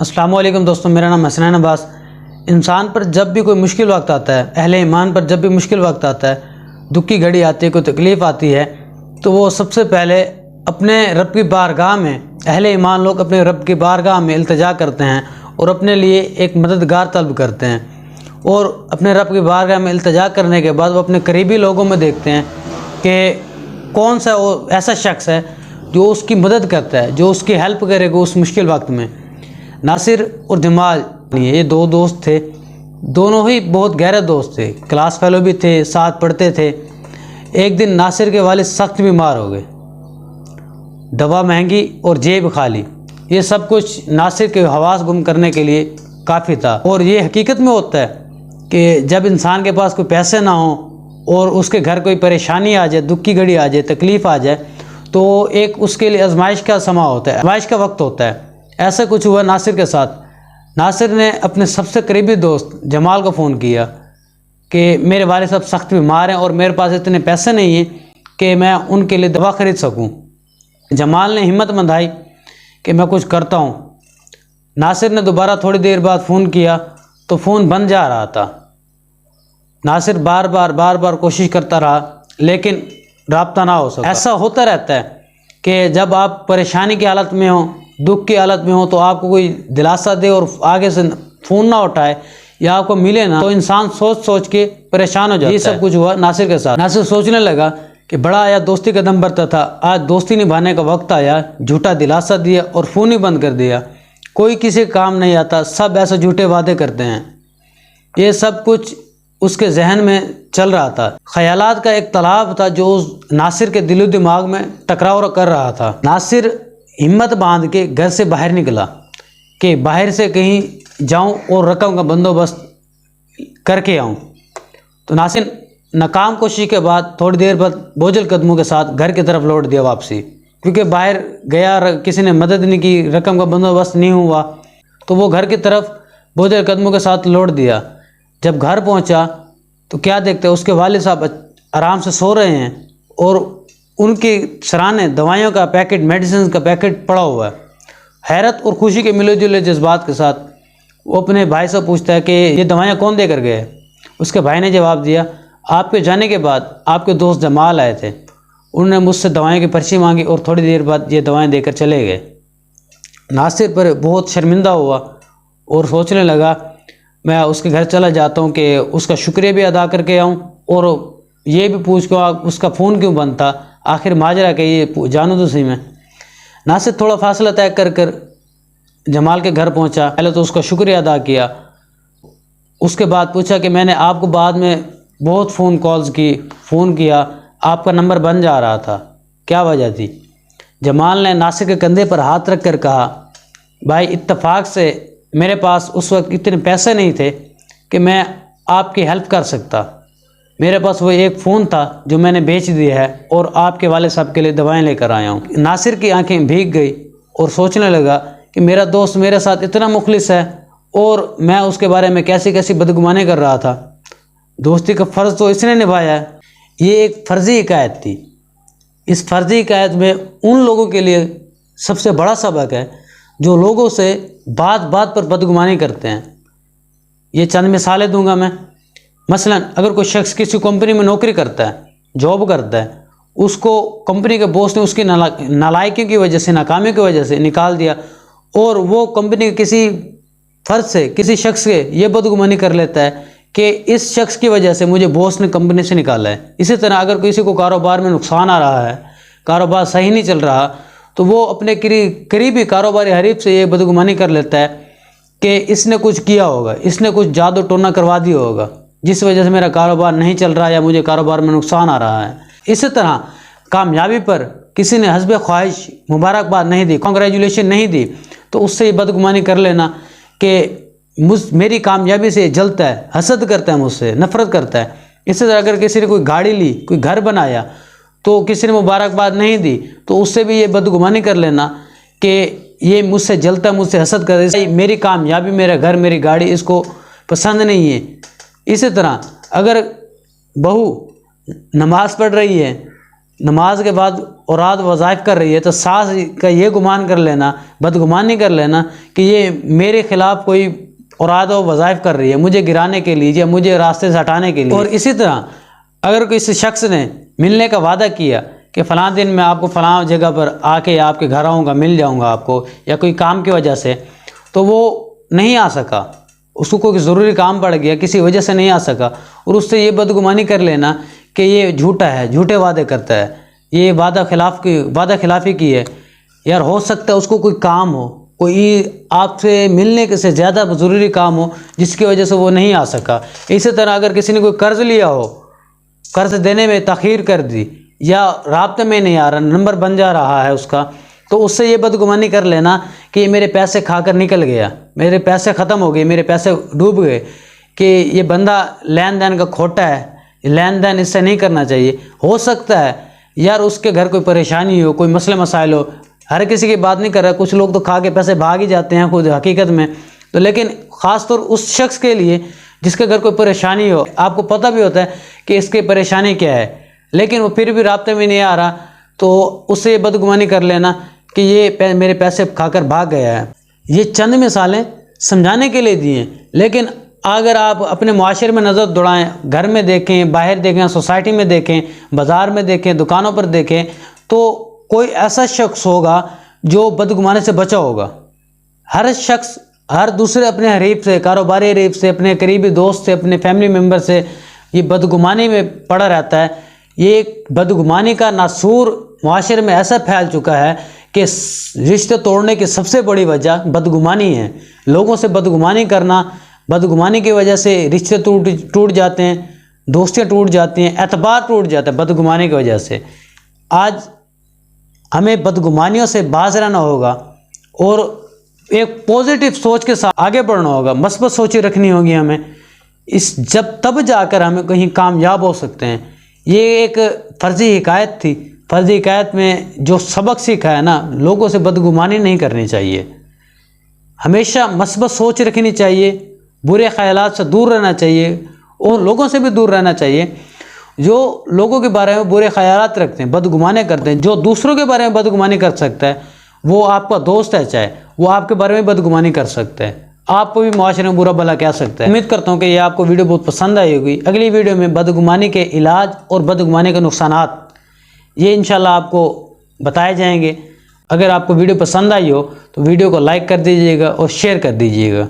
अस्सलाम वालेकुम दोस्तों, मेरा नाम हसनैन अब्बास। इंसान पर जब भी कोई मुश्किल वक्त आता है, अहले ईमान पर जब भी मुश्किल वक्त आता है, दुख की घड़ी आती है, कोई तकलीफ़ आती है, तो वो सबसे पहले अपने रब की बारगाह में, अहले ईमान लोग अपने रब की बारगाह में इल्तिजा करते हैं और अपने लिए एक मददगार तलब करते हैं। और अपने रब की बारगाह में इल्तिजा करने के बाद वो अपने करीबी लोगों में देखते हैं कि कौन सा वो ऐसा शख्स है जो उसकी मदद करता है, जो उसकी हेल्प करेगा उस मुश्किल वक्त में। नासिर और जमाल ये दो दोस्त थे, दोनों ही बहुत गहरे दोस्त थे, क्लास फेलो भी थे, साथ पढ़ते थे। एक दिन नासिर के वालिद सख्त बीमार हो गए, दवा महंगी और जेब खाली, ये सब कुछ नासिर के हवास गुम करने के लिए काफ़ी था। और ये हकीकत में होता है कि जब इंसान के पास कोई पैसे ना हो और उसके घर कोई परेशानी आ जाए, दुख की घड़ी आ जाए, तकलीफ़ आ जाए, तो एक उसके लिए आजमाइश का समा होता है, आजमाइश का वक्त होता है। ऐसा कुछ हुआ नासिर के साथ। नासिर ने अपने सबसे करीबी दोस्त जमाल को फ़ोन किया कि मेरे वालिद साहब सख्त बीमार हैं और मेरे पास इतने पैसे नहीं हैं कि मैं उनके लिए दवा ख़रीद सकूं। जमाल ने हिम्मत बंधाई कि मैं कुछ करता हूं। नासिर ने दोबारा थोड़ी देर बाद फ़ोन किया तो फ़ोन बंद जा रहा था। नासिर बार बार कोशिश करता रहा, लेकिन राब्ता ना हो सका। ऐसा होता रहता है कि जब आप परेशानी की हालत में हो, दुख की हालत में हो, तो आपको कोई दिलासा दे और आगे से फ़ोन ना उठाए या आपको मिले ना, तो इंसान सोच सोच के परेशान हो जाता है। ये सब कुछ हुआ नासिर के साथ। नासिर सोचने लगा कि बड़ा आया दोस्ती का दम भरता था, आज दोस्ती निभाने का वक्त आया, झूठा दिलासा दिया और फ़ोन ही बंद कर दिया। कोई किसी काम नहीं आता, सब ऐसे झूठे वादे करते हैं। ये सब कुछ उसके जहन में चल रहा था। ख्यालात का एक तालाब था जो उस नासिर के दिलो दिमाग में टकराव कर रहा था। नासिर हिम्मत बांध के घर से बाहर निकला कि बाहर से कहीं जाऊं और रकम का बंदोबस्त करके आऊं। तो नासिर नाकाम कोशिश के बाद थोड़ी देर बाद बोझल कदमों के साथ घर की तरफ लौट दिया वापसी, क्योंकि बाहर गया, किसी ने मदद नहीं की, रकम का बंदोबस्त नहीं हुआ, तो वो घर की तरफ बोझल कदमों के साथ लौट दिया। जब घर पहुंचा तो क्या देखते हैं, उसके वालिद साहब आराम से सो रहे हैं और उनके सराहने दवाइयों का पैकेट, मेडिसिन का पैकेट पड़ा हुआ है। हैरत और खुशी के मिले जुले जज्बात के साथ वो अपने भाई से पूछता है कि ये दवाइयाँ कौन दे कर गए। उसके भाई ने जवाब दिया, आपके जाने के बाद आपके दोस्त जमाल आए थे, उन्होंने मुझसे दवाइयों की पर्ची मांगी और थोड़ी देर बाद ये दवाएँ देकर चले गए। नासिर पर बहुत शर्मिंदा हुआ और सोचने लगा मैं उसके घर चला जाता हूँ कि उसका शुक्रिया भी अदा करके आऊँ और ये भी पूछ के उसका फ़ोन क्यों बंद था, आखिर माजरा के ये जानूँ तो सही मैं। नासिर थोड़ा फासला तय कर जमाल के घर पहुँचा। पहले तो उसका शुक्रिया अदा किया, उसके बाद पूछा कि मैंने आपको बाद में बहुत फ़ोन कॉल्स की, फ़ोन किया, आपका नंबर बंद जा रहा था, क्या वजह थी। जमाल ने नासिर के कंधे पर हाथ रख कर कहा, भाई इत्तेफाक से मेरे पास उस वक्त इतने पैसे नहीं थे कि मैं आपकी हेल्प कर सकता। मेरे पास वो एक फ़ोन था जो मैंने बेच दिया है और आपके वालिद साहब के लिए दवाएं लेकर आया हूँ। नासिर की आंखें भीग गई और सोचने लगा कि मेरा दोस्त मेरे साथ इतना मुखलिस है और मैं उसके बारे में कैसी कैसी बदगुमानी कर रहा था। दोस्ती का फ़र्ज़ तो इसने निभाया है। ये एक फ़र्ज़ी हिकायत थी। इस फ़र्ज़ी हिकायत में उन लोगों के लिए सबसे बड़ा सबक है जो लोगों से बात बात पर बदगुमानी करते हैं। ये चंद मिसालें दूंगा मैं। मसलन अगर कोई शख्स किसी कंपनी में नौकरी करता है, जॉब करता है, उसको कंपनी के बॉस ने उसकी नालायकी की वजह से, नाकामी की वजह से निकाल दिया और वो कंपनी के किसी फर्द से, किसी शख्स से ये बदगुमानी कर लेता है कि इस शख्स की वजह से मुझे बॉस ने कंपनी से निकाला है। इसी तरह अगर किसी को कारोबार में नुकसान आ रहा है, कारोबार सही नहीं चल रहा, तो वो अपने करीबी कारोबारी हरीफ से ये बदगुमानी कर लेता है कि इसने कुछ किया होगा, इसने कुछ जादू टोना करवा दिया होगा जिस वजह से मेरा कारोबार नहीं चल रहा या मुझे कारोबार में नुकसान आ रहा है। इसी तरह कामयाबी पर किसी ने हस्बे ख्वाहिश मुबारकबाद नहीं दी, कॉन्ग्रेचुलेशन नहीं दी, तो उससे ये बदगुमानी कर लेना कि मेरी कामयाबी से जलता है, हसद करता है, मुझसे नफ़रत करता है। इसी तरह अगर किसी ने कोई गाड़ी ली, कोई घर बनाया, तो किसी ने मुबारकबाद नहीं दी, तो उससे भी ये बदगुमानी कर लेना कि ये मुझसे जलता है, मुझसे हसद करता है, मेरी कामयाबी, मेरा घर, मेरी गाड़ी इसको पसंद नहीं है। इसी तरह अगर बहू नमाज़ पढ़ रही है नमाज के बाद औरत वज़ाइफ कर रही है तो सास का ये गुमान कर लेना, बदगुमानी कर लेना कि ये मेरे ख़िलाफ़ कोई औरत वज़ाइफ कर रही है मुझे गिराने के लिए या मुझे रास्ते से हटाने के लिए। और इसी तरह अगर किसी शख्स ने मिलने का वादा किया कि फ़लाँ दिन मैं आपको फ़लाँ जगह पर आके आपके घर आऊँगा, मिल जाऊँगा आपको, या कोई काम की वजह से, तो वो नहीं आ सका, उसको कोई ज़रूरी काम पड़ गया, किसी वजह से नहीं आ सका, और उससे ये बदगुमानी कर लेना कि ये झूठा है, झूठे वादे करता है, ये वादा खिलाफ़ी की है। यार हो सकता है उसको कोई काम हो, कोई आपसे मिलने के से ज़्यादा ज़रूरी काम हो जिसकी वजह से वो नहीं आ सका। इसी तरह अगर किसी ने कोई कर्ज़ लिया हो, कर्ज़ देने में ताख़ीर कर दी या राब्ते में नहीं आ रहा, नंबर बन जा रहा है उसका, तो उससे ये बदगुमानी कर लेना कि ये मेरे पैसे खाकर निकल गया, मेरे पैसे ख़त्म हो गए, मेरे पैसे डूब गए, कि ये बंदा लेन देन का खोटा है, लेन देन इससे नहीं करना चाहिए। हो सकता है यार उसके घर कोई परेशानी हो, कोई मसले मसाइल हो, हर किसी की बात नहीं कर रहा, कुछ लोग तो खा के पैसे भाग ही जाते हैं खुद हकीकत में, तो लेकिन ख़ास तौर उस शख्स के लिए जिसके घर कोई परेशानी हो, आपको पता भी होता है कि इसकी परेशानी क्या है, लेकिन वो फिर भी राब्ते में नहीं आ रहा, तो उससे बदगुमानी कर लेना कि ये मेरे पैसे खाकर भाग गया है। ये चंद मिसालें समझाने के लिए दी हैं, लेकिन अगर आप अपने मुआशरे में नज़र दौड़ाएं, घर में देखें, बाहर देखें, सोसाइटी में देखें, बाज़ार में देखें, दुकानों पर देखें, तो कोई ऐसा शख्स होगा जो बदगुमानी से बचा होगा। हर शख्स हर दूसरे अपने हरीफ से, कारोबारी हरीफ से, अपने करीबी दोस्त से, अपने फैमिली मेम्बर से ये बदगुमानी में पड़ा रहता है। ये बदगुमानी का नासूर मुआशरे में ऐसा फैल चुका है कि रिश्ते तोड़ने की सबसे बड़ी वजह बदगुमानी है। लोगों से बदगुमानी करना, बदगुमानी की वजह से रिश्ते टूट जाते हैं, दोस्तियाँ टूट जाती हैं, एतबार टूट जाता है बदगुमानी की वजह से। आज हमें बदगुमानियों से बाज रहना होगा और एक पॉजिटिव सोच के साथ आगे बढ़ना होगा, मस्बत सोचें रखनी होगी हमें, जब तब जाकर हमें कहीं कामयाब हो सकते हैं। ये एक फ़र्ज़ी हिकायत थी, फ़र्ज़ी हिकायत में जो सबक सीखा है ना, लोगों से बदगुमानी नहीं करनी चाहिए, हमेशा मस्बत सोच रखनी चाहिए, बुरे ख़यालात से दूर रहना चाहिए और लोगों से भी दूर रहना चाहिए जो लोगों के बारे में बुरे ख़यालात रखते हैं, बदगुमानी करते हैं। जो दूसरों के बारे में बदगुमानी कर सकता है वो आपका दोस्त है, चाहे वो आपके बारे में बदगुमानी कर सकता है, आपको भी मुआशरे में बुरा भला कह सकता है। उम्मीद करता हूँ कि ये आपको वीडियो बहुत पसंद आई होगी। अगली वीडियो में बदगुमानी के इलाज और बदगुमानी के नुकसानात ये इंशाल्लाह आपको बताए जाएंगे। अगर आपको वीडियो पसंद आई हो तो वीडियो को लाइक कर दीजिएगा और शेयर कर दीजिएगा।